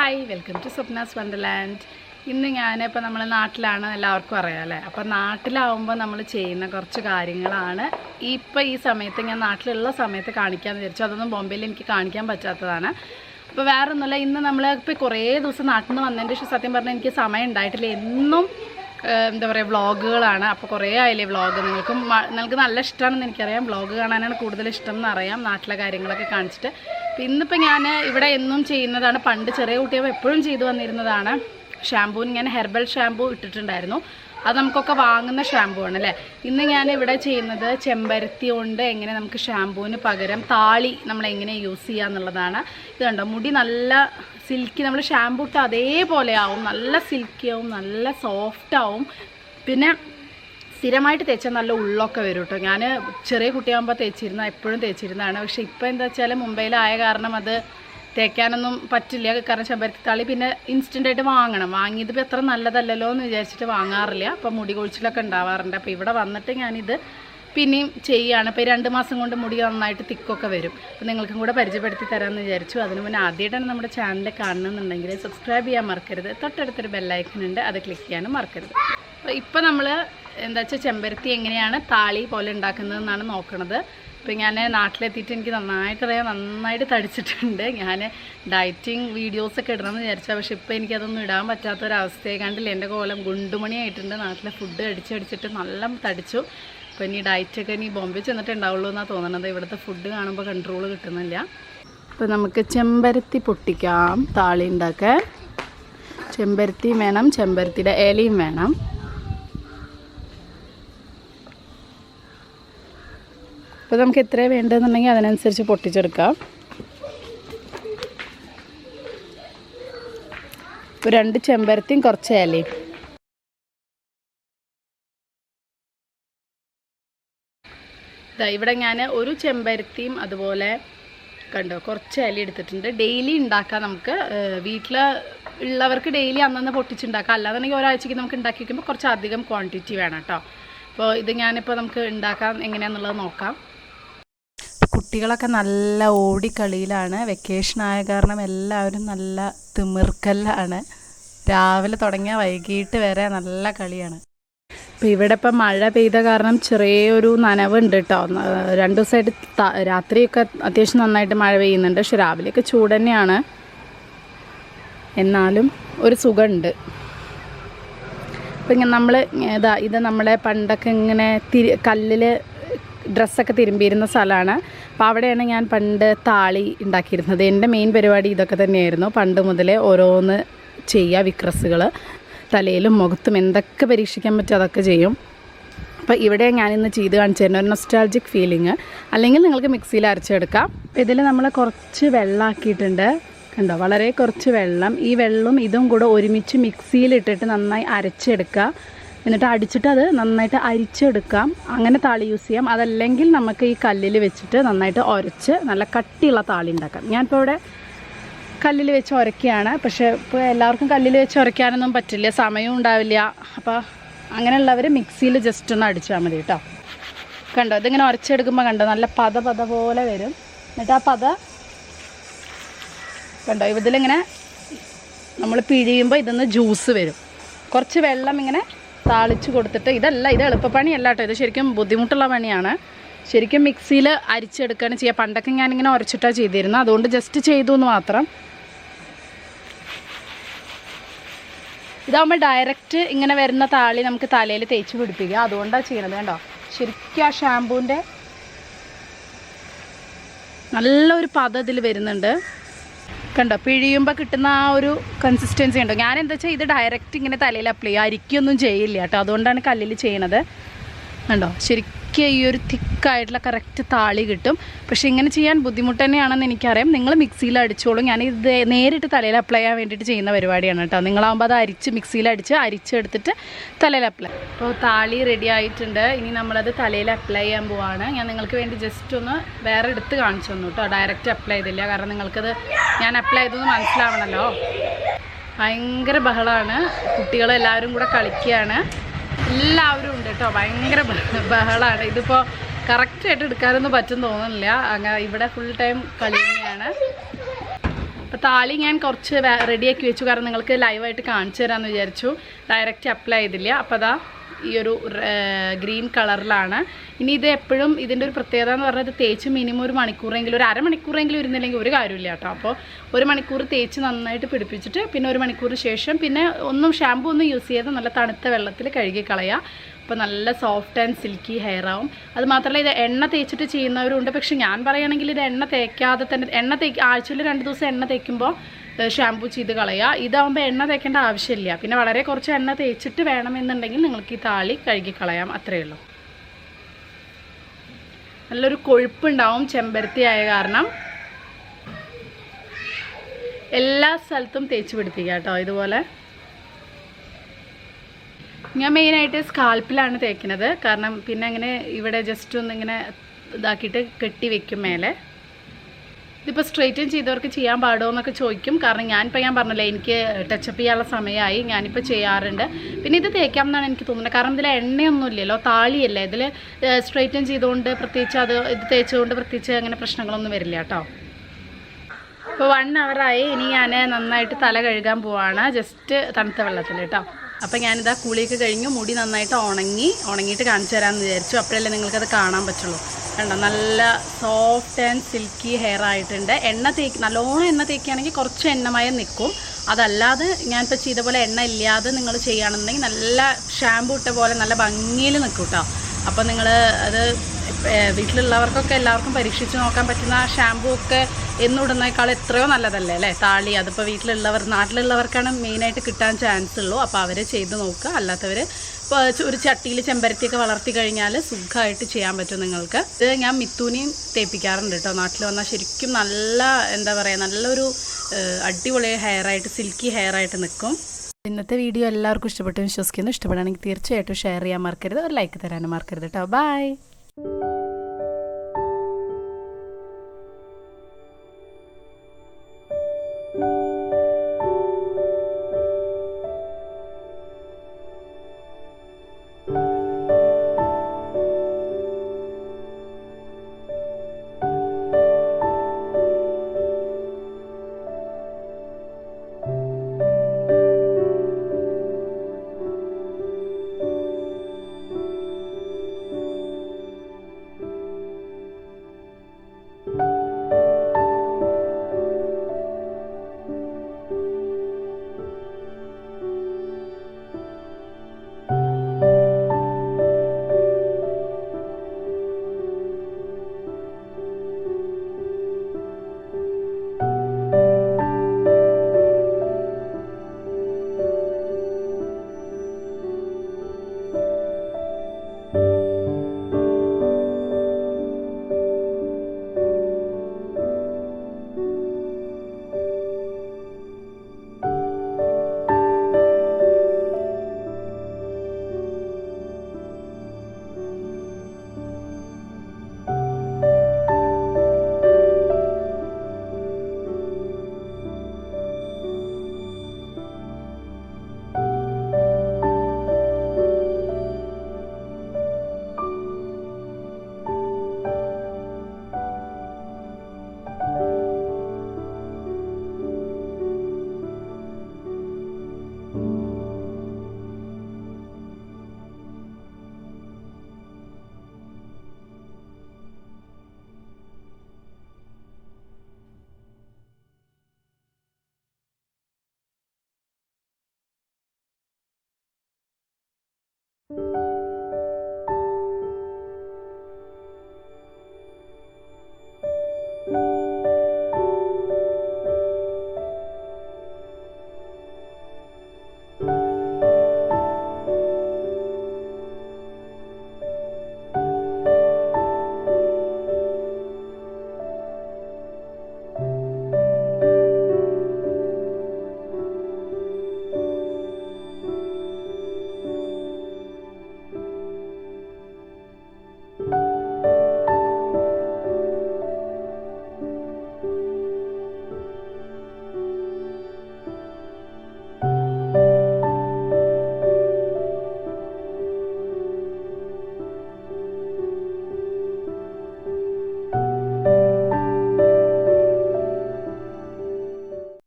Hi welcome to Swapna's wonderland. ഇന്ന് ഞാനിപ്പോൾ നമ്മൾ നാട്ടിലാണ്, എല്ലാവർക്കും അറിയാമല്ലേ. അപ്പോൾ നാട്ടിലാവുമ്പോൾ നമ്മൾ ചെയ്യുന്ന കുറച്ച് കാര്യങ്ങളാണ് ഇപ്പോൾ ഈ സമയത്ത് ഞാൻ നാട്ടിലുള്ള സമയത്ത് കാണിക്കാമെന്ന് വിചാരിച്ചു. അതൊന്നും ബോംബെയിൽ എനിക്ക് കാണിക്കാൻ പറ്റാത്തതാണ്. അപ്പോൾ വേറെ ഒന്നുമില്ല, ഇന്ന് നമ്മൾ ഇപ്പോൾ കുറേ ദിവസം നാട്ടിൽ നിന്ന് വന്നതിൻ്റെ ശേഷം സത്യം പറഞ്ഞാൽ എനിക്ക് സമയം ഉണ്ടായിട്ടില്ല. എന്നും എന്താ പറയുക വ്ളോഗുകളാണ്. അപ്പോൾ കുറേ ആയില്ലേ വ്ളോഗ്. നിങ്ങൾക്ക് നല്ല ഇഷ്ടമാണെന്ന് എനിക്കറിയാം. വ്ളോഗ് കാണാനാണ് കൂടുതൽ ഇഷ്ടം എന്നറിയാം, നാട്ടിലെ കാര്യങ്ങളൊക്കെ കാണിച്ചിട്ട്. ഇന്നിപ്പോൾ ഞാൻ ഇവിടെ എന്നും ചെയ്യുന്നതാണ്, പണ്ട് ചെറിയ കുട്ടികൾ എപ്പോഴും ചെയ്തു വന്നിരുന്നതാണ്. ഷാമ്പൂവിന് ഞാൻ ഹെർബൽ ഷാമ്പൂ ഇട്ടിട്ടുണ്ടായിരുന്നു. അത് നമുക്കൊക്കെ വാങ്ങുന്ന ഷാമ്പൂ ആണ് അല്ലേ. ഇന്ന് ഞാൻ ഇവിടെ ചെയ്യുന്നത് ചെമ്പരത്തി കൊണ്ട് എങ്ങനെ നമുക്ക് ഷാമ്പൂവിന് പകരം താളി നമ്മളെങ്ങനെ യൂസ് ചെയ്യുക എന്നുള്ളതാണ്. ഇത് കണ്ടോ, മുടി നല്ല സിൽക്കി, നമ്മൾ ഷാമ്പൂ ഇട്ട് അതേപോലെ ആവും, നല്ല സിൽക്കി ആവും, നല്ല സോഫ്റ്റ് ആവും. പിന്നെ സ്ഥിരമായിട്ട് തേച്ചാൽ നല്ല ഉള്ളൊക്കെ വരും കേട്ടോ. ഞാൻ ചെറിയ കുട്ടിയാകുമ്പോൾ എപ്പോഴും തേച്ചിരുന്നതാണ്. പക്ഷേ ഇപ്പോൾ എന്താ വെച്ചാൽ മുംബൈയിലായ കാരണം അത് തേക്കാനൊന്നും പറ്റില്ല. കാരണം ചെമ്പരത്തി താളി പിന്നെ ഇൻസ്റ്റൻ്റായിട്ട് വാങ്ങണം. വാങ്ങിയതിപ്പോൾ എത്ര നല്ലതല്ലല്ലോ എന്ന് വിചാരിച്ചിട്ട് വാങ്ങാറില്ല. അപ്പോൾ മുടി കൊഴിച്ചിലൊക്കെ ഉണ്ടാവാറുണ്ട്. അപ്പോൾ ഇവിടെ വന്നിട്ട് ഞാനിത് പിന്നെയും ചെയ്യുകയാണ്. ഇപ്പോൾ 2 മാസം കൊണ്ട് മുടി നന്നായിട്ട് തിക്കൊക്കെ വരും. അപ്പോൾ നിങ്ങൾക്കും കൂടെ പരിചയപ്പെടുത്തി തരാമെന്ന് വിചാരിച്ചു. അതിന് മുന്നേ ആദ്യമായിട്ടാണ് നമ്മുടെ ചാനൽ കാണുന്നുണ്ടെങ്കിൽ സബ്സ്ക്രൈബ് ചെയ്യാൻ മറക്കരുത്. തൊട്ടടുത്തൊരു ബെല്ലൈക്കൺ ഉണ്ട്, അത് ക്ലിക്ക് ചെയ്യാനും മറക്കരുത്. അപ്പോൾ ഇപ്പോൾ നമ്മൾ എന്താ വെച്ചാൽ ചെമ്പരത്തി എങ്ങനെയാണ് താളി പോലെ ഉണ്ടാക്കുന്നതെന്നാണ് നോക്കണത്. ഇപ്പോൾ ഞാൻ നാട്ടിലെത്തിയിട്ട് എനിക്ക് നന്നായിട്ട് തടിച്ചിട്ടുണ്ട്. ഞാൻ ഡയറ്റിങ് വീഡിയോസൊക്കെ ഇടണമെന്ന് വിചാരിച്ചാൽ, പക്ഷേ ഇപ്പോൾ എനിക്കതൊന്നും ഇടാൻ പറ്റാത്തൊരവസ്ഥയായി. കണ്ടില്ല, എൻ്റെ കോലം ഗുണ്ടുമണിയായിട്ടുണ്ട്. നാട്ടിലെ ഫുഡ് അടിച്ചടിച്ചിട്ട് നല്ല തടിച്ചു. അപ്പോൾ ഇനി ഡയറ്റൊക്കെ ഇനി ബോംബെ ചെന്നിട്ട് ഉണ്ടാവുള്ളൂ എന്നാണ് തോന്നുന്നത്. ഇവിടുത്തെ ഫുഡ് കാണുമ്പോൾ കൺട്രോൾ കിട്ടുന്നില്ല. അപ്പോൾ നമുക്ക് ചെമ്പരത്തി പൊട്ടിക്കാം താളി ഉണ്ടാക്കാൻ. ചെമ്പരത്തിയും വേണം, ചെമ്പരത്തിയുടെ ഇലയും വേണം. അപ്പോൾ നമുക്ക് എത്രയാണ് വേണ്ടതെന്നുണ്ടെങ്കിൽ അതിനനുസരിച്ച് പൊട്ടിച്ചെടുക്കാം. ഇപ്പോൾ 2 ചെമ്പരത്തിയും കുറച്ച് ഇലയും. ഇവിടെ ഞാൻ ഒരു ചെമ്പരത്തിയും അതുപോലെ കണ്ടോ കുറച്ച് ഇല എടുത്തിട്ടുണ്ട്. ഡെയിലി ഉണ്ടാക്കാം നമുക്ക്. വീട്ടിൽ ഉള്ളവർക്ക് ഡെയിലി അന്നന്ന് പൊട്ടിച്ചുണ്ടാക്കാം. അല്ലാന്നുണ്ടെങ്കിൽ ഒരാഴ്ചയ്ക്ക് നമുക്ക് ഉണ്ടാക്കി വയ്ക്കുമ്പോൾ കുറച്ച് അധികം ക്വാണ്ടിറ്റി വേണം കേട്ടോ. അപ്പോൾ ഇത് ഞാനിപ്പോൾ നമുക്ക് ഉണ്ടാക്കാം എങ്ങനെയാണെന്നുള്ളത് നോക്കാം. കുട്ടികളൊക്കെ നല്ല ഓടിക്കളിയിലാണ്. വെക്കേഷനായ കാരണം എല്ലാവരും നല്ല തിമിർക്കല്ലാണ്. രാവിലെ തുടങ്ങിയാൽ വൈകിട്ട് വരെ നല്ല കളിയാണ്. ഇപ്പോൾ ഇവിടെ ഇപ്പം മഴ പെയ്ത കാരണം ചെറിയൊരു നനവുണ്ട് കേട്ടോ. 2 ദിവസമായിട്ട് രാത്രിയൊക്കെ അത്യാവശ്യം നന്നായിട്ട് മഴ പെയ്യുന്നുണ്ട്. പക്ഷെ രാവിലെയൊക്കെ ചൂട് തന്നെയാണ്, എന്നാലും ഒരു സുഖമുണ്ട്. അപ്പം ഇങ്ങനെ നമ്മൾ ഇത് നമ്മളെ പണ്ടൊക്കെ ഇങ്ങനെ കല്ലിൽ ഡ്രസ്സൊക്കെ തിരുമ്പിയിരുന്ന സ്ഥലമാണ്. അപ്പോൾ അവിടെയാണ് ഞാൻ പണ്ട് താളി ഉണ്ടാക്കിയിരുന്നത്. എൻ്റെ മെയിൻ പരിപാടി ഇതൊക്കെ തന്നെയായിരുന്നു. പണ്ട് മുതലേ ഓരോന്ന് ചെയ്യുക, വിക്രസുകൾ തലയിലും മുഖത്തും എന്തൊക്കെ പരീക്ഷിക്കാൻ പറ്റും അതൊക്കെ ചെയ്യും. അപ്പോൾ ഇവിടെ ഞാനിന്ന് ചെയ്ത് കാണിച്ചു തരുന്ന ഒരു നൊസ്റ്റാൾജിക് ഫീലിംഗ്. അല്ലെങ്കിൽ നിങ്ങൾക്ക് മിക്സിയിൽ അരച്ചെടുക്കാം. ഇതിൽ നമ്മൾ കുറച്ച് വെള്ളമാക്കിയിട്ടുണ്ട് കണ്ടോ, വളരെ കുറച്ച് വെള്ളം. ഈ വെള്ളവും ഇതും കൂടെ ഒരുമിച്ച് മിക്സിയിലിട്ടിട്ട് നന്നായി അരച്ചെടുക്കുക. എന്നിട്ട് അടിച്ചിട്ട് അത് നന്നായിട്ട് അരിച്ചെടുക്കാം. അങ്ങനെ താളി യൂസ് ചെയ്യാം. അതല്ലെങ്കിൽ നമുക്ക് ഈ കല്ലിൽ വെച്ചിട്ട് നന്നായിട്ട് ഉരച്ച് നല്ല കട്ടിയുള്ള താളി ഉണ്ടാക്കാം. ഞാനിപ്പോൾ ഇവിടെ കല്ലിൽ വെച്ച് ഉരയ്ക്കുകയാണ്. പക്ഷേ ഇപ്പോൾ എല്ലാവർക്കും കല്ലിൽ വെച്ച് ഉരയ്ക്കാനൊന്നും പറ്റില്ല, സമയവും ഉണ്ടാവില്ല. അപ്പോൾ അങ്ങനെയുള്ളവർ മിക്സിയിൽ ജസ്റ്റ് ഒന്ന് അടിച്ചാൽ മതി കേട്ടോ. കണ്ടോ, ഇതിങ്ങനെ ഉരച്ചെടുക്കുമ്പോൾ കണ്ടോ നല്ല പത പോലെ വരും. എന്നിട്ട് ആ പത കണ്ടോ, ഇതിലിങ്ങനെ നമ്മൾ പിഴിയുമ്പോൾ ഇതിന്ന് ജ്യൂസ് വരും. കുറച്ച് വെള്ളം ഇങ്ങനെ താളിച്ച് കൊടുത്തിട്ട്, ഇത് എളുപ്പപ്പണിയല്ല കേട്ടോ. ഇത് ശരിക്കും ബുദ്ധിമുട്ടുള്ള പണിയാണ്. ശരിക്കും മിക്സിയിൽ അരിച്ചെടുക്കുകയാണ് ചെയ്യുക. പണ്ടൊക്കെ ഞാനിങ്ങനെ ഉരച്ചിട്ടാണ് ചെയ്തിരുന്നത്, അതുകൊണ്ട് ജസ്റ്റ് ചെയ്തു എന്ന് മാത്രം. ഇതാകുമ്പോൾ ഡയറക്റ്റ് ഇങ്ങനെ വരുന്ന താളി നമുക്ക് തലയിൽ തേച്ച് പിടിപ്പിക്കുക. അതുകൊണ്ടാണ് ചെയ്യുന്നത്. കണ്ടോ, ശരിക്കും ആ ഷാമ്പൂവിൻ്റെ നല്ലൊരു പത ഇതിൽ വരുന്നുണ്ട്. കണ്ടോ, പിഴിയുമ്പോൾ കിട്ടുന്ന ആ ഒരു കൺസിസ്റ്റൻസി ഉണ്ടോ. ഞാൻ എന്താ വെച്ചാൽ ഇത് ഡയറക്റ്റ് ഇങ്ങനെ തലയിൽ അപ്ലൈ ചെയ്യുക, അരിക്കൊന്നും ചെയ്യില്ല കേട്ടോ. അതുകൊണ്ടാണ് കല്ലിൽ ചെയ്യണത്. കണ്ടോ, ശരിക്കും ഈ ഒരു തിക്കായിട്ടുള്ള കറക്റ്റ് താളി കിട്ടും. പക്ഷേ ഇങ്ങനെ ചെയ്യാൻ ബുദ്ധിമുട്ട് തന്നെയാണെന്ന് എനിക്കറിയാം. നിങ്ങൾ മിക്സിയിൽ അടിച്ചോളൂ. ഞാനിത് നേരിട്ട് തലയിൽ അപ്ലൈ ചെയ്യാൻ വേണ്ടിയിട്ട് ചെയ്യുന്ന പരിപാടിയാണ് കേട്ടോ. നിങ്ങളാകുമ്പോൾ അത് മിക്സിയിൽ അരിച്ചെടുത്തിട്ട് തലയിൽ അപ്ലൈ. അപ്പോൾ താളി റെഡി ആയിട്ടുണ്ട്. ഇനി നമ്മളത് തലയിൽ അപ്ലൈ ചെയ്യാൻ പോവാണ്. ഞാൻ നിങ്ങൾക്ക് വേണ്ടി ജസ്റ്റ് ഒന്ന് വേറെ എടുത്ത് കാണിച്ചു തന്നു കേട്ടോ. ഡയറക്റ്റ് അപ്ലൈ ചെയ്തില്ല, കാരണം നിങ്ങൾക്കത് ഞാൻ അപ്ലൈ ചെയ്തതെന്ന് മനസ്സിലാവണമല്ലോ. ഭയങ്കര ബഹളമാണ്, കുട്ടികളെല്ലാവരും കൂടെ കളിക്കുകയാണ്. എല്ലാവരും ഉണ്ട് കേട്ടോ, ഭയങ്കര ബഹളമാണ്. ഇതിപ്പോൾ കറക്റ്റായിട്ട് എടുക്കാനൊന്നും പറ്റും തോന്നുന്നില്ല. അങ്ങനെ ഇവിടെ ഫുൾ ടൈം കളി തന്നെയാണ്. അപ്പോൾ താളി ഞാൻ കുറച്ച് റെഡിയാക്കി വെച്ചു, കാരണം നിങ്ങൾക്ക് ലൈവായിട്ട് കാണിച്ചു തരാമെന്ന് വിചാരിച്ചു. ഡയറക്റ്റ് അപ്ലൈ ചെയ്തില്ല. അപ്പോൾ അതാ ഈ ഒരു ഗ്രീൻ കളറിലാണ്. ഇനി ഇത് എപ്പോഴും ഇതിൻ്റെ ഒരു പ്രത്യേകത എന്ന് പറഞ്ഞാൽ ഇത് തേച്ച് മിനിമം ഒരു മണിക്കൂറെങ്കിലും, ഒരു അരമണിക്കൂറെങ്കിലും ഇരുന്നില്ലെങ്കിൽ ഒരു കാര്യമില്ല കേട്ടോ. അപ്പോൾ ഒരു മണിക്കൂർ തേച്ച് നന്നായിട്ട് പിടിപ്പിച്ചിട്ട് പിന്നെ ഒരു മണിക്കൂറിന് ശേഷം പിന്നെ ഷാമ്പൂ ഒന്നും യൂസ് ചെയ്ത് നല്ല തണുത്ത വെള്ളത്തിൽ കഴുകി കളയുക. അപ്പോൾ നല്ല സോഫ്റ്റ് ആൻഡ് സിൽക്കി ഹെയർ ആവും. അത് മാത്രമല്ല ഇത് എണ്ണ തേച്ചിട്ട് ചെയ്യുന്നവരുണ്ട്. പക്ഷെ ഞാൻ പറയുകയാണെങ്കിൽ ഇത് എണ്ണ തേക്കാതെ തന്നെ ആഴ്ചയിൽ 2 ദിവസം എണ്ണ തേക്കുമ്പോൾ ഷാമ്പൂ ചെയ്ത് കളയുക. ഇതാകുമ്പോൾ എണ്ണ തേക്കേണ്ട ആവശ്യമില്ല. പിന്നെ വളരെ കുറച്ച് എണ്ണ തേച്ചിട്ട് വേണമെന്നുണ്ടെങ്കിൽ നിങ്ങൾക്ക് ഈ താളി കഴുകി കളയാം, അത്രയേ ഉള്ളൂ. നല്ലൊരു കൊഴുപ്പുണ്ടാവും ചെമ്പരത്തി ആയ കാരണം. എല്ലാ സ്ഥലത്തും തേച്ച് പിടിപ്പിക്കുക കേട്ടോ. ഇതുപോലെ ഞാൻ മെയിനായിട്ട് സ്കാൽപ്പിലാണ് തേക്കുന്നത്, കാരണം പിന്നെ അങ്ങനെ ഇവിടെ ജസ്റ്റ് ഒന്നിങ്ങനെ ഇതാക്കിയിട്ട് കെട്ടി വെക്കും മേലെ. ഇതിപ്പോൾ സ്ട്രെയിറ്റൻ ചെയ്തവർക്ക് ചെയ്യാൻ പാടുമോ എന്നൊക്കെ ചോദിക്കും. കാരണം ഞാൻ പറഞ്ഞില്ലേ, എനിക്ക് ടച്ചപ്പ് ചെയ്യാനുള്ള സമയമായി, ഞാനിപ്പോൾ ചെയ്യാറുണ്ട്. പിന്നെ ഇത് തേക്കാം എന്നാണ് എനിക്ക് തോന്നുന്നത്, കാരണം ഇതിൽ എണ്ണയൊന്നും ഇല്ലല്ലോ, താളിയല്ലേ. ഇതിൽ സ്ട്രെയിറ്റൻ ചെയ്തുകൊണ്ട് പ്രത്യേകിച്ച് ഇത് തേച്ചുകൊണ്ട് പ്രത്യേകിച്ച് അങ്ങനെ പ്രശ്നങ്ങളൊന്നും വരില്ല കേട്ടോ. ഇപ്പോൾ 1 ഹവറായി. ഇനി ഞാൻ നന്നായിട്ട് തല കഴുകാൻ പോവാണ്, ജസ്റ്റ് തണുത്ത വെള്ളത്തിൽ കേട്ടോ. അപ്പോൾ ഞാനിതാ കുളിയൊക്കെ കഴിഞ്ഞു, മുടി നന്നായിട്ട് ഉണങ്ങിയിട്ട് കാണിച്ചു തരാമെന്ന് വിചാരിച്ചു. അപ്പോഴല്ലേ നിങ്ങൾക്കത് കാണാൻ പറ്റുള്ളൂ. കണ്ടോ, നല്ല സോഫ്റ്റ് ആൻഡ് സിൽക്കി ഹെയർ ആയിട്ടുണ്ട്. നല്ലോണം എണ്ണ തേക്കുകയാണെങ്കിൽ കുറച്ച് എണ്ണമയം നിൽക്കും. അതല്ലാതെ ഞാനിപ്പോൾ ചെയ്ത പോലെ എണ്ണ ഇല്ലാതെ നിങ്ങൾ ചെയ്യുകയാണെന്നുണ്ടെങ്കിൽ നല്ല ഷാമ്പൂ ഇട്ട പോലെ നല്ല ഭംഗിയിൽ നിൽക്കും കേട്ടോ. അപ്പോൾ നിങ്ങൾ അത് വീട്ടിലുള്ളവർക്കൊക്കെ എല്ലാവർക്കും പരീക്ഷിച്ച് നോക്കാൻ പറ്റുന്ന ഷാമ്പൂ ഒക്കെ എന്നിടുന്നേക്കാൾ എത്രയോ നല്ലതല്ലേ അല്ലേ താളി. അതിപ്പോൾ നാട്ടിലുള്ളവർക്കാണ് മെയിനായിട്ട് കിട്ടാൻ ചാൻസ് ഉള്ളൂ. അപ്പോൾ അവർ ചെയ്ത് നോക്കുക. അല്ലാത്തവർ ഇപ്പോൾ ഒരു ചട്ടിയിൽ ചെമ്പരത്തിയൊക്കെ വളർത്തി കഴിഞ്ഞാൽ സുഖമായിട്ട് ചെയ്യാൻ പറ്റും നിങ്ങൾക്ക്. ഇത് ഞാൻ മിത്തൂനിയും തേപ്പിക്കാറുണ്ട് കേട്ടോ. നാട്ടിൽ വന്നാൽ ശരിക്കും നല്ല നല്ലൊരു അടിപൊളി ഹെയറായിട്ട്, സിൽക്കി ഹെയറായിട്ട് നിൽക്കും. ഇന്നത്തെ വീഡിയോ എല്ലാവർക്കും ഇഷ്ടപ്പെട്ടു വിശ്വസിക്കുന്നു. ഇഷ്ടപ്പെടുകയാണെങ്കിൽ തീർച്ചയായിട്ടും ഷെയർ ചെയ്യാൻ മറക്കരുത്, ഒരു ലൈക്ക് തരാനും മറക്കരുത് കേട്ടോ. ബൈ.